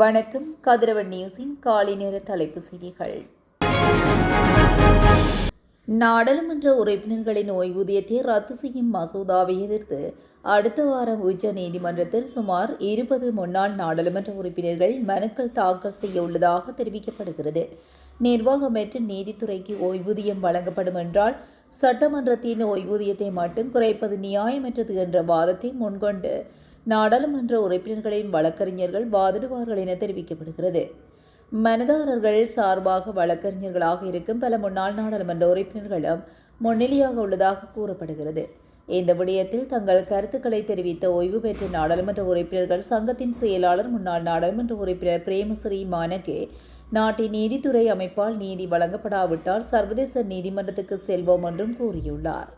வணக்கம். கதிரவன் நியூஸின் காலை நேர தலைப்பு செய்திகள். நாடாளுமன்ற உறுப்பினர்களின் ஓய்வூதியத்தை ரத்து செய்யும் மசோதாவை எதிர்த்து அடுத்த வாரம் உச்ச நீதிமன்றத்தில் சுமார் 20 முன்னாள் நாடாளுமன்ற உறுப்பினர்கள் மனுக்கள் தாக்கல் செய்ய உள்ளதாக தெரிவிக்கப்படுகிறது. நிர்வாகமற்ற நீதித்துறைக்கு ஓய்வூதியம் வழங்கப்படும் என்றால் சட்டமன்றத்தின் ஓய்வூதியத்தை மட்டும் குறைப்பது நியாயமற்றது என்ற வாதத்தை முன்கொண்டு நாடாளுமன்ற உறுப்பினர்களின் வழக்கறிஞர்கள் வாதிடுவார்கள் என தெரிவிக்கப்படுகிறது. மனுதாரர்கள் சார்பாக வழக்கறிஞர்களாக இருக்கும் பல முன்னாள் நாடாளுமன்ற உறுப்பினர்களும் முன்னிலையாக உள்ளதாக கூறப்படுகிறது. இந்த விடயத்தில் தங்கள் கருத்துக்களை தெரிவித்த ஓய்வு பெற்ற நாடாளுமன்ற உறுப்பினர்கள் சங்கத்தின் செயலாளர் முன்னாள் நாடாளுமன்ற உறுப்பினர் பிரேமஸ்ரீ மானகே நாட்டின் நீதித்துறை அமைப்பால் நீதி வழங்கப்படாவிட்டால் சர்வதேச நீதிமன்றத்துக்கு செல்வோம் என்றும் கூறியுள்ளார்.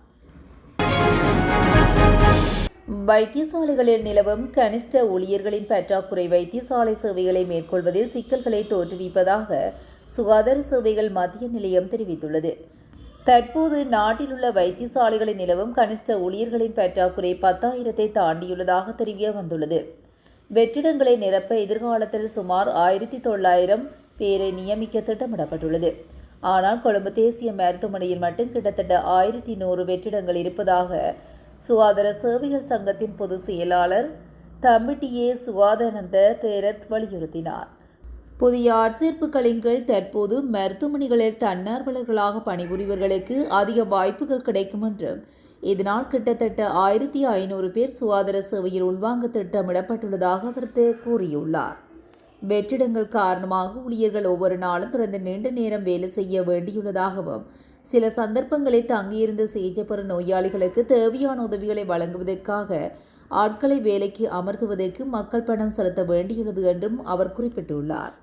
வைத்தியசாலைகளில் நிலவும் கனிஷ்ட ஊழியர்களின் பற்றாக்குறை வைத்தியசாலை சேவைகளை மேற்கொள்வதில் சிக்கல்களை தோற்றுவிப்பதாக சுகாதார சேவைகள் மத்திய நிலையம் தெரிவித்துள்ளது. தற்போது நாட்டில் உள்ள வைத்தியசாலைகளில் நிலவும் கனிஷ்ட ஊழியர்களின் பற்றாக்குறை 10,000-ஐ தாண்டியுள்ளதாக தெரிய வந்துள்ளது. வெற்றிடங்களை நிரப்ப எதிர்காலத்தில் சுமார் 1,900 பேரை நியமிக்க திட்டமிடப்பட்டுள்ளது. ஆனால் கொழும்பு தேசிய மருத்துவமனையில் மட்டும் கிட்டத்தட்ட 1,100 வெற்றிடங்கள் இருப்பதாக சுகாதார சேவைகள் சங்கத்தின் பொதுச் செயலாளர் தம்பிட்டியே சுகாதானந்த தேரத் வலியுறுத்தினார். புதிய ஆட்சேர்ப்புகளின் கீழ் தற்போது மருத்துவமனைகளில் தன்னார்வலர்களாக பணிபுரிவர்களுக்கு அதிக வாய்ப்புகள் கிடைக்கும் என்றும் இதனால் கிட்டத்தட்ட 1,500 பேர் சுகாதார சேவையில் உள்வாங்க திட்டமிடப்பட்டுள்ளதாக அவர் கூறியுள்ளார். வெற்றிடங்கள் காரணமாக ஊழியர்கள் ஒவ்வொரு நாளும் தொடர்ந்து நீண்ட நேரம் வேலை செய்ய வேண்டியுள்ளதாகவும் சில சந்தர்ப்பங்களில் தங்கியிருந்து சிகிச்சை பெறும் நோயாளிகளுக்கு தேவையான உதவிகளை வழங்குவதற்காக ஆட்களை வேலைக்கு அமர்த்துவதற்கு மக்கள் பணம் செலுத்த வேண்டியுள்ளது என்றும் அவர் குறிப்பிட்டுள்ளார்.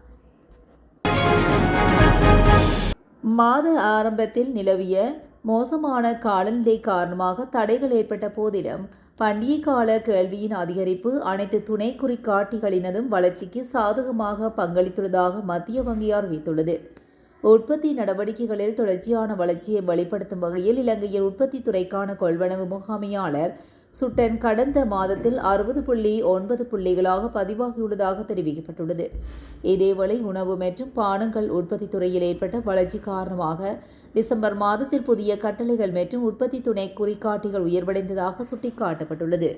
மாத ஆரம்பத்தில் நிலவிய மோசமான காலநிலை காரணமாக தடைகள் ஏற்பட்ட போதிலும் பண்டிகை கால கேள்வியின் அதிகரிப்பு அனைத்து துணை குறிகாட்டிகளினதும் வளர்ச்சிக்கு சாதகமாக பங்களித்துள்ளதாக மத்திய வங்கி அறிவித்துள்ளது. உற்பத்தி நடவடிக்கைகளில் தொடர்ச்சியான வளர்ச்சியை வெளிப்படுத்தும் வகையில் இலங்கையில் உற்பத்தி துறைக்கான கொள்வனவு முகாமையாளர் சுட்டன் கடந்த மாதத்தில் 60.9 புள்ளிகளாக பதிவாகியுள்ளதாக தெரிவிக்கப்பட்டுள்ளது. இதேவேளை உணவு மற்றும் பானங்கள் உற்பத்தி துறையில் ஏற்பட்ட வளர்ச்சி காரணமாக டிசம்பர் மாதத்தில் புதிய கட்டளைகள் மற்றும் உற்பத்தி துணை குறிகாட்டிகள் உயர்வடைந்ததாக சுட்டிக்காட்டப்பட்டுள்ளது.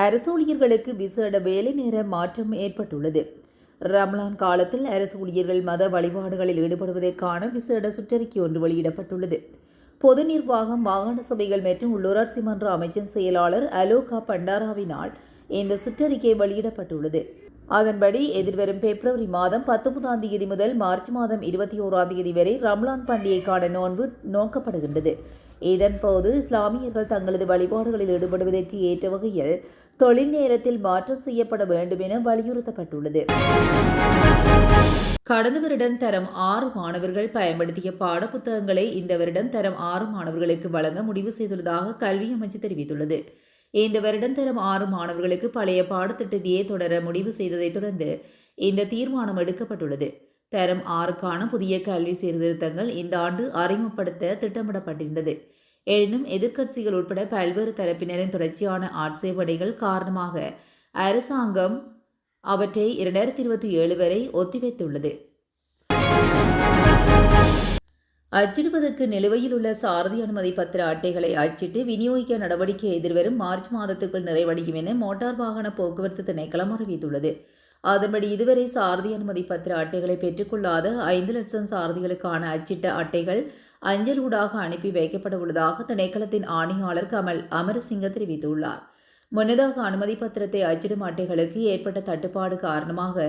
அரசு ஊழியர்களுக்கு விசேட வேலை நேர மாற்றம் ஏற்பட்டுள்ளது. ரம்லான் காலத்தில் அரசு ஊழியர்கள் மத வழிபாடுகளில் ஈடுபடுவதற்கான விசேட சுற்றறிக்கை ஒன்று வெளியிடப்பட்டுள்ளது. பொது நிர்வாகம், மாகாண சபைகள் மற்றும் உள்ளூராட்சி மன்ற அமைச்சின் செயலாளர் அலோகா பண்டாராவினால் இந்த சுற்றறிக்கை வெளியிடப்பட்டுள்ளது. அதன்படி எதிர்வரும் பிப்ரவரி மாதம் 19ஆம் தேதி முதல் மார்ச் மாதம் 21ஆம் தேதி வரை ரம்லான் பண்டிகைக்கான நோன்பு நோக்கப்படுகின்றது. இதன்போது இஸ்லாமியர்கள் தங்களது வழிபாடுகளில் ஈடுபடுவதற்கு ஏற்ற வகையில் தொழில் நேரத்தில் மாற்றம் செய்யப்பட வேண்டும் என வலியுறுத்தப்பட்டுள்ளது. கடந்த வருடம் தரம் 6 மாணவர்கள் பயன்படுத்திய பாடப்புத்தகங்களை இந்த வருடம் தரம் 6 மாணவர்களுக்கு வழங்க முடிவு செய்துள்ளதாக கல்வி அமைச்சு தெரிவித்துள்ளது. இந்த வருடம் தரம் 6 மாணவர்களுக்கு பழைய பாடத்திட்டத்தையே தொடர முடிவு செய்ததைத் தொடர்ந்து இந்த தீர்மானம் எடுக்கப்பட்டுள்ளது. தரம் 6க்கான புதிய கல்வி சீர்திருத்தங்கள் இந்த ஆண்டு அறிமுகப்படுத்த திட்டமிடப்பட்டிருந்தது. எனினும் எதிர்க்கட்சிகள் உட்பட பல்வேறு தரப்பினரின் தொடர்ச்சியான ஆட்சேபனைகள் காரணமாக அரசாங்கம் அவற்றை 2027 வரை ஒத்திவைத்துள்ளது. அச்சிடுவதற்கு நிலுவையில் உள்ள சாரதி அனுமதி பத்திர அட்டைகளை அச்சிட்டு விநியோகிக்க நடவடிக்கை எதிர்வரும் மார்ச் மாதத்துக்குள் நிறைவடையும் என மோட்டார் வாகன போக்குவரத்து திணைக்களம் அறிவித்துள்ளது. அதன்படி இதுவரை சாரதி அனுமதி பத்திர அட்டைகளை பெற்றுக்கொள்ளாத 5 லட்சம் சாரதிகளுக்கான அச்சிட்ட அட்டைகள் அஞ்சலூடாக அனுப்பி வைக்கப்பட உள்ளதாக திணைக்களத்தின் ஆணையாளர் கமல் அமரசிங்க தெரிவித்துள்ளார். முன்னதாக அனுமதி பத்திரத்தை அச்சிடும் அட்டைகளுக்கு ஏற்பட்ட தட்டுப்பாடு காரணமாக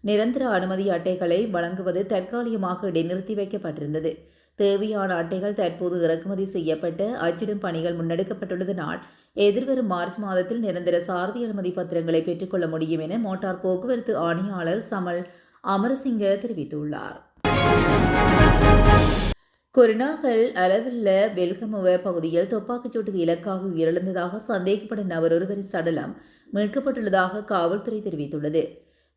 நிரந்தர அனுமதி அட்டைகளை வழங்குவது தற்காலிகமாக இடைநிறுத்தி வைக்கப்பட்டிருந்தது. தேவையான அட்டைகள் தற்போது இறக்குமதி செய்யப்பட்டு அச்சிடும் பணிகள் முன்னெடுக்கப்பட்டுள்ளதனால் எதிர்வரும் மார்ச் மாதத்தில் நிரந்தர சாரதி அனுமதி பத்திரங்களை பெற்றுக்கொள்ள முடியும் என மோட்டார் போக்குவரத்து ஆணையாளர் சமல் அமரசிங்க தெரிவித்துள்ளார். கொரோனாக்கள் அளவுள்ள வெல்கமுவ பகுதியில் துப்பாக்கிச்சூட்டுக்கு இலக்காக உயிரிழந்ததாக சந்தேகப்படும் நபர் ஒருவரின் சடலம் மீட்கப்பட்டுள்ளதாக காவல்துறை தெரிவித்துள்ளது.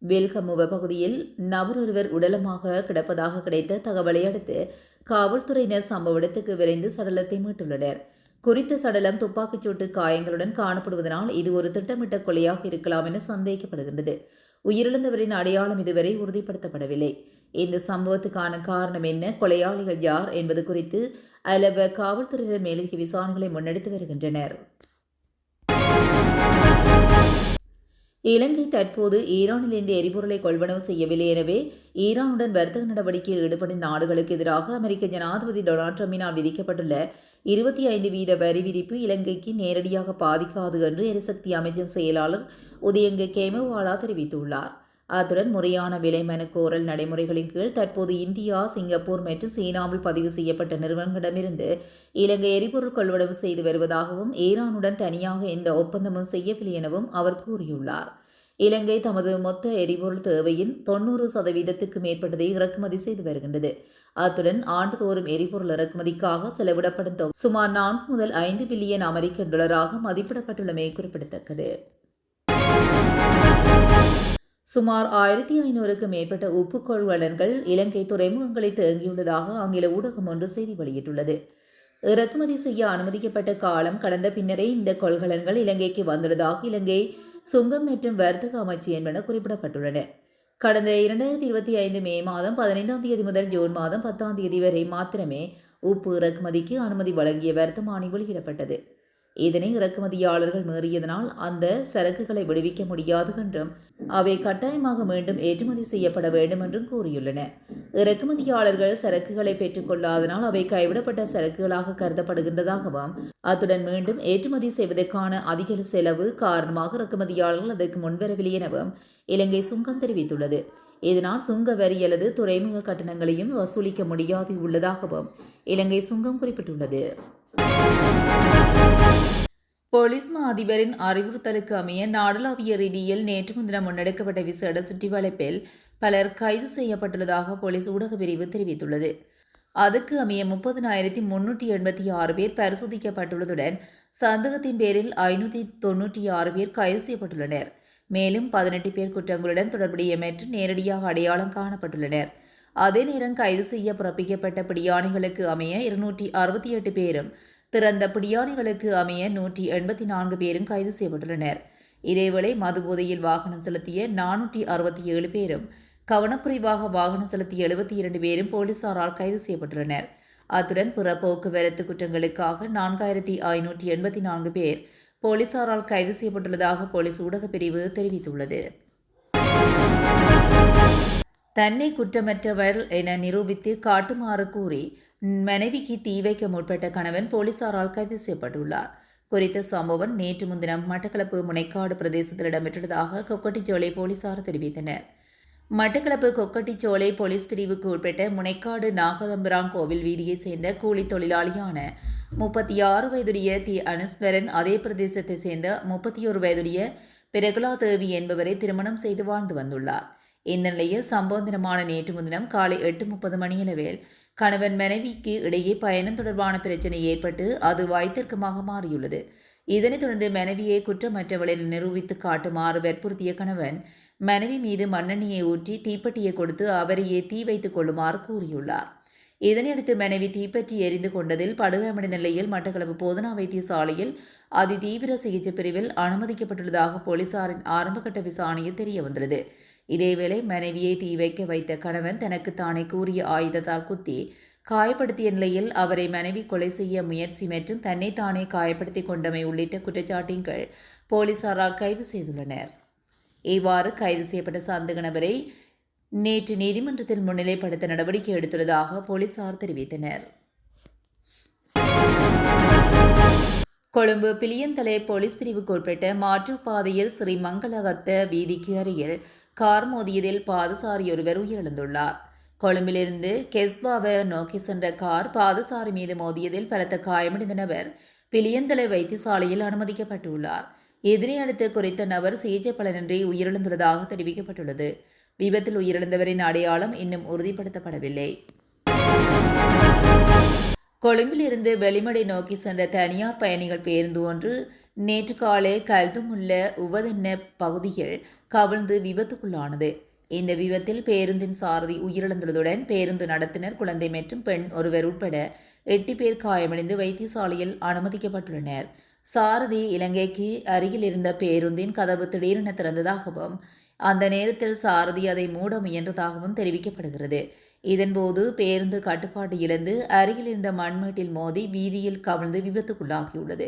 வெல்கமுவ பகுதியில் நபர் ஒருவர் உடலமாக கிடப்பதாக கிடைத்த தகவலை அடுத்து காவல்துறையினர் சம்பவ இடத்துக்கு விரைந்து சடலத்தை மீட்டுள்ளனர். குறித்த சடலம் துப்பாக்கிச்சூட்டு காயங்களுடன் காணப்படுவதனால் இது ஒரு திட்டமிட்ட கொலையாக இருக்கலாம் என சந்தேகிக்கப்படுகின்றது. உயிரிழந்தவரின் அடையாளம் இதுவரை உறுதிப்படுத்தப்படவில்லை. இந்த சம்பவத்துக்கான காரணம் என்ன, கொலையாளிகள் யார் என்பது குறித்து அலவ காவல்துறையினர் மேலதிக விசாரணைகளை முன்னெடுத்து வருகின்றனர். இலங்கை தற்போது ஈரானிலிருந்து எரிபொருளை கொள்வனவு செய்யவில்லை. எனவே ஈரானுடன் வர்த்தக நடவடிக்கையில் ஈடுபடும் நாடுகளுக்கு எதிராக அமெரிக்க ஜனாதிபதி டொனால்ட் ட்ரம்பினால் விதிக்கப்பட்டுள்ள 25% வரி விதிப்பு இலங்கைக்கு நேரடியாக பாதிக்காது என்று எரிசக்தி அமைச்சின் செயலாளர் உதயங்க கேமவாலா தெரிவித்துள்ளார். அத்துடன் முறையான விலை மனு கோரல் நடைமுறைகளின் கீழ் தற்போது இந்தியா, சிங்கப்பூர் மற்றும் சீனாவில் பதிவு செய்யப்பட்ட நிறுவனங்களிடமிருந்து இலங்கை எரிபொருள் கொள்வனவு செய்து வருவதாகவும் ஈரானுடன் தனியாக எந்த ஒப்பந்தமும் செய்யவில்லை எனவும் அவர் கூறியுள்ளார். இலங்கை தமது மொத்த எரிபொருள் தேவையின் 90% மேற்பட்டதை இறக்குமதி செய்து வருகின்றது. அத்துடன் ஆண்டுதோறும் எரிபொருள் இறக்குமதிக்காக செலவிடப்படும் தொகை சுமார் 4 முதல் 5 பில்லியன் அமெரிக்கன் டாலராக மதிப்பிடப்பட்டுள்ளமை குறிப்பிடத்தக்கது. சுமார் 1500க்கும் மேற்பட்ட உப்பு கொள்வனர்கள் இலங்கை துறைமுகங்களில் தேங்கியுள்ளதாக ஆங்கில ஊடகம் ஒன்று செய்தி வெளியிட்டுள்ளது. இறக்குமதி செய்ய அனுமதிக்கப்பட்ட காலம் கடந்த பின்னரே இந்த கொள்கலன்கள் இலங்கைக்கு வந்துள்ளதாக இலங்கை சுங்கம் மற்றும் வர்த்தக அமைச்சு என்பன குறிப்பிடப்பட்டுள்ளன. கடந்த 2025 மே மாதம் 15ஆம் தேதி முதல் ஜூன் மாதம் 10ஆம் தேதி வரை மாத்திரமே உப்பு இறக்குமதிக்கு அனுமதி வழங்கிய வர்த்தமானி வெளியிடப்பட்டது. இதனை இறக்குமதியாளர்கள் மீறியதனால் அந்த சரக்குகளை விடுவிக்க முடியாது என்றும் அவை கட்டாயமாக மீண்டும் ஏற்றுமதி செய்யப்பட வேண்டும் என்றும் கூறியுள்ளன. இறக்குமதியாளர்கள் சரக்குகளை பெற்றுக்கொள்ளாதனால் அவை கைவிடப்பட்ட சரக்குகளாக கருதப்படுகின்றதாகவும் அத்துடன் மீண்டும் ஏற்றுமதி செய்வதற்கான அதிக செலவு காரணமாக இறக்குமதியாளர்கள் அதற்கு முன்வரவில்லை எனவும் இலங்கை சுங்கம் தெரிவித்துள்ளது. இதனால் சுங்க வரி அல்லது துறைமுக கட்டணங்களையும் வசூலிக்க முடியாது உள்ளதாகவும் இலங்கை சுங்கம் குறிப்பிட்டுள்ளது. போலீஸ் மா அதிபரின் அறிவுறுத்தலுக்கு அமைய நாடளாவிய ரீதியில் நேற்று முன்தினம் முன்னெடுக்கப்பட்ட விசேட சுற்றிவளைப்பில் பலர் கைது செய்யப்பட்டுள்ளதாக போலீஸ் ஊடக பிரிவு தெரிவித்துள்ளது. அதுக்கு அமைய 30,386 பேர் பரிசோதிக்கப்பட்டுள்ளதுடன் சந்தேகத்தின் பேரில் 596 பேர் கைது செய்யப்பட்டுள்ளனர். மேலும் 18 பேர் குற்றங்களுடன் தொடர்புடைய மற்றும் நேரடியாக அடையாளம் காணப்பட்டுள்ளனர். அதே நேரம் கைது செய்ய பிறப்பிக்கப்பட்ட பிடியாணைகளுக்கு அமைய 268 பேரும் திறந்த பிடியாணைகளுக்கு அமைய 184 பேரும் கைது செய்யப்பட்டுள்ளனர். இதேவேளை மதுபோதையில் வாகனம் செலுத்திய 467 பேரும் கவனக்குறைவாக வாகனம் செலுத்திய 72 பேரும் போலீசாரால் கைது செய்யப்பட்டுள்ளனர். அத்துடன் பிற போக்குவரத்து குற்றங்களுக்காக 4584 பேர் போலீசாரால் கைது செய்யப்பட்டுள்ளதாக போலீஸ் ஊடகப் பிரிவு தெரிவித்துள்ளது. தன்னை குற்றமற்றவர் என நிரூபித்து காட்டுமாறு கூறி மனைவிக்கு தீ வைக்க முற்பட்ட கணவன் போலீசாரால் கைது செய்யப்பட்டுள்ளார். குறித்த சம்பவம் நேற்று முன்தினம் மட்டக்களப்பு முனைக்காடு பிரதேசத்தில் இடம்பெற்றதாக கொக்கட்டிச்சோலை போலீசார் தெரிவித்தனர். மட்டக்களப்பு கொக்கட்டிச்சோலை போலீஸ் பிரிவுக்கு உட்பட்ட முனைக்காடு நாகதம்பிரான் கோவில் வீதியைச் சேர்ந்த கூலி தொழிலாளியான 36 வயதுடைய தி அனுஸ்வரன் அதே பிரதேசத்தை சேர்ந்த 31 வயதுடைய பிரகுலா தேவி என்பவரை திருமணம் செய்து வாழ்ந்து வந்துள்ளார். இந்த நிலையில் சம்பவ தினமான நேற்று முன்தினம் காலை 8:30 மணியளவில் கணவன் மனைவிக்கு இடையே பயணம் தொடர்பான பிரச்சினை ஏற்பட்டு அது வாய்த்தர்க்கமாக மாறியுள்ளது. இதனைத் தொடர்ந்து மனைவியை குற்றமற்றவளை நிரூபித்து காட்டுமாறு வற்புறுத்திய கணவன் மனைவி மீது மண்ணெண்ணெயை ஊற்றி தீப்பெட்டியை கொடுத்து அவரையே தீ வைத்துக் கொள்ளுமாறு கூறியுள்ளார். இதனையடுத்து மனைவி தீப்பற்றி எரிந்து கொண்டதில் படுகாயமடைந்த நிலையில் மட்டக்களப்பு போதனா வைத்தியசாலையில் அதிதீவிர சிகிச்சை பிரிவில் அனுமதிக்கப்பட்டுள்ளதாக போலீசாரின் ஆரம்பகட்ட விசாரணையில் தெரியவந்துள்ளது. இதேவேளை மனைவியை தீ வைக்க வைத்த கணவன் தனக்கு தானே கூறிய ஆயுதத்தால் குத்தி காயப்படுத்திய நிலையில் அவரை மனைவி கொலை செய்ய முயற்சி மற்றும் தன்னைத்தானே காயப்படுத்திக் கொண்டமை உள்ளிட்ட குற்றச்சாட்டின் கீழ் போலீசாரால் கைது செய்துள்ளனர். இவ்வாறு கைது செய்யப்பட்ட சந்தேக நபரை நேற்று நீதிமன்றத்தில் முன்னிலைப்படுத்த நடவடிக்கை எடுத்துள்ளதாக போலீசார் தெரிவித்தனர். கொழும்பு பிளியந்தலை போலீஸ் பிரிவுக்கு உட்பட்ட மாற்றுப்பாதையில் ஸ்ரீ மங்களகத்த வீதிக்கு அருகில் கார் மோதியதில் பாதசாரி ஒருவர் உயிரிழந்துள்ளார். கொழும்பிலிருந்து கெஸ்பாவை நோக்கி சென்ற கார் பாதசாரி மீது மோதியதில் பலத்த காயமடைந்த நபர் பிளியந்தலை வைத்தியசாலையில் அனுமதிக்கப்பட்டுள்ளார். இதனையடுத்து குறித்த நபர் சிகிச்சை பலனின்றி உயிரிழந்துள்ளதாக தெரிவிக்கப்பட்டுள்ளது. விபத்தில் உயிரிழந்தவரின் அடையாளம் இன்னும் உறுதிப்படுத்தப்படவில்லை. கொழும்பிலிருந்து வெளிமடை நோக்கி சென்ற தனியார் பயணிகள் பேருந்து ஒன்று நேற்று காலை கல்துமுல்ல உவதென்ன பகுதியில் கவிழ்ந்து விபத்துக்குள்ளானது. இந்த விபத்தில் பேருந்தின் சாரதி உயிரிழந்துள்ளதுடன் பேருந்து நடத்துனர், குழந்தை மற்றும் பெண் ஒருவர் உட்பட 8 பேர் காயமடைந்து வைத்தியசாலையில் அனுமதிக்கப்பட்டுள்ளனர். சாரதி இலங்கைக்கு அருகில் இருந்த பேருந்தின் கதவு திடீரென திறந்ததாகவும் அந்த நேரத்தில் சாரதி அதை மூட முயன்றதாகவும் தெரிவிக்கப்படுகிறது. இதன்போது பேருந்து கட்டுப்பாடு இழந்து அருகில் இருந்த மண்மேட்டில் மோதி வீதியில் கவிழ்ந்து விபத்துக்குள்ளாகியுள்ளது.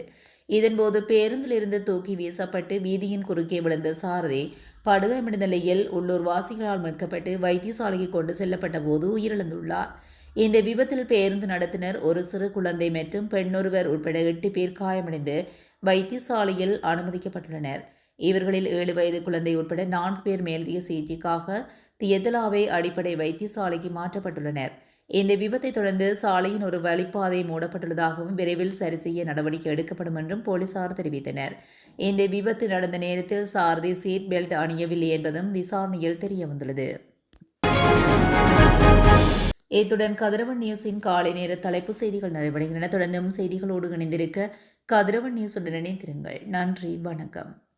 இதன்போது பேருந்திலிருந்து தூக்கி வீசப்பட்டு வீதியின் குறுக்கே விழுந்த சாரதி படுகாயமடைந்த நிலையில் உள்ளூர் வாசிகளால் மீட்கப்பட்டு வைத்தியசாலைக்கு கொண்டு செல்லப்பட்ட போது உயிரிழந்துள்ளார். இந்த விபத்தில் பேருந்து நடத்துனர், ஒரு சிறு குழந்தை மற்றும் பெண்ணொருவர் உட்பட 8 பேர் காயமடைந்து வைத்தியசாலையில் அனுமதிக்கப்பட்டுள்ளனர். இவர்களில் 7 வயது குழந்தை உட்பட 4 பேர் மேலதிக சிகிச்சைக்காக தியதலாவை அடிப்படை வைத்தியசாலைக்கு மாற்றப்பட்டுள்ளனர். இந்த விபத்தை தொடர்ந்து சாலையின் ஒரு வழிப்பாதை மூடப்பட்டுள்ளதாகவும் விரைவில் சரி செய்ய நடவடிக்கை எடுக்கப்படும் என்றும் போலீசார் தெரிவித்தனர். இந்த விபத்து நடந்த நேரத்தில் சாரதி சீட் பெல்ட் அணியவில்லை என்பதும் விசாரணையில் தெரியவந்துள்ளது. இத்துடன் கதிரவன் நியூஸின் காலை நேர தலைப்பு செய்திகள் நிறைவடைகின்றன. தொடர்ந்தும் செய்திகளோடு இணைந்திருக்க கதிரவன் நியூஸுடன் இணைந்திருங்கள். நன்றி, வணக்கம்.